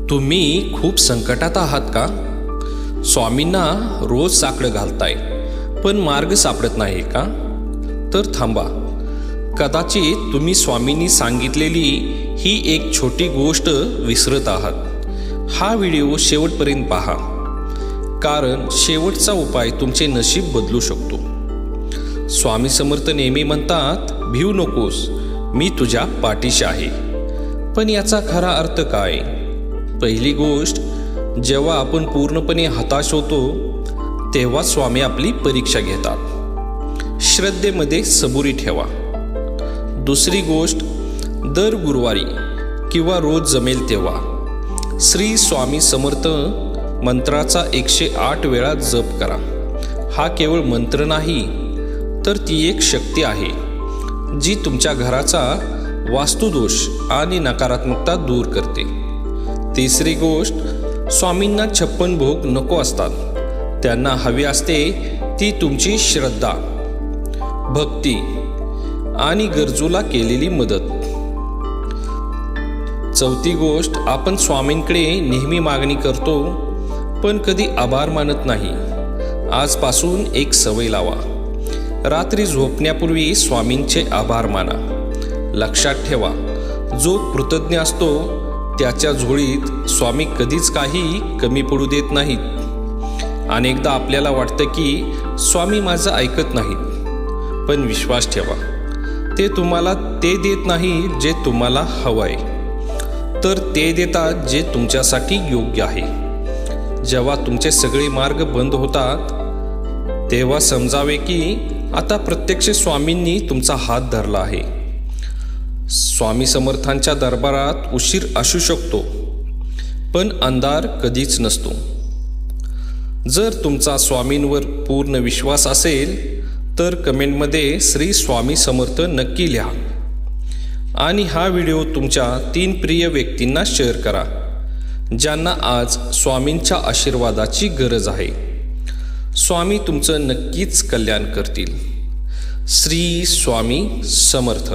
तुम्ही खूप संकटात आहात का? स्वामींना रोज साकडं घालताय पण मार्ग सापडत नाही का? तर थांबा, कदाचित तुम्ही स्वामींनी सांगितलेली ही एक छोटी गोष्ट विसरत आहात. हा व्हिडिओ शेवटपर्यंत पहा, कारण शेवटचा उपाय तुमचे नशीब बदलू शकतो. स्वामी समर्थ नेहमी म्हणतात, भिवू नकोस, मी तुझ्या पाठीशी आहे. पण याचा खरा अर्थ काय? पहिली गोष्ट, जेव्हा आपण पूर्णपणे हताश होतो तेव्हा स्वामी आपली परीक्षा घेतात. श्रद्धेमध्ये सबुरी ठेवा. दुसरी गोष्ट, दर गुरुवारी किंवा रोज जमेल तेव्हा श्री स्वामी समर्थ मंत्राचा 108 वेळा जप करा. हा केवळ मंत्र नाही, तर ती एक शक्ती आहे जी तुमच्या घराचा वास्तुदोष आणि नकारात्मकता दूर करते. तिसरी गोष्ट, स्वामींना 56 भोग नको असतात, त्यांना हवी असते ती तुमची श्रद्धा, भक्ती आणि गरजूला केलेली मदत. चौथी गोष्ट, आपण स्वामींकडे नेहमी मागणी करतो पण कधी आभार मानत नाही. आजपासून एक सवय लावा, रात्री झोपण्यापूर्वी स्वामींचे आभार माना. लक्षात ठेवा, जो कृतज्ञ असतो त्याच्या झोळीत स्वामी कधीच काही कमी पडू देत नाहीत. अनेकदा आपल्याला वाटतं की स्वामी माझं ऐकत नाहीत, पण विश्वास ठेवा, ते तुम्हाला ते देत नाही जे तुम्हाला हवंय, तर ते देतात जे तुमच्यासाठी योग्य आहे. जेव्हा तुमचे सगळे मार्ग बंद होतात तेव्हा समजावे की आता प्रत्यक्ष स्वामींनी तुमचा हात धरला आहे. स्वामी समर्थांच्या दरबारात उशीर असू शकतो, पण अंधार कधीच नसतो. जर तुमचा स्वामींवर पूर्ण विश्वास असेल तर कमेंटमध्ये श्री स्वामी समर्थ नक्की लिहा आणि हा व्हिडिओ तुमच्या 3 प्रिय व्यक्तींना शेअर करा ज्यांना आज स्वामींच्या आशीर्वादाची गरज आहे. स्वामी तुमचं नक्कीच कल्याण करतील. श्री स्वामी समर्थ.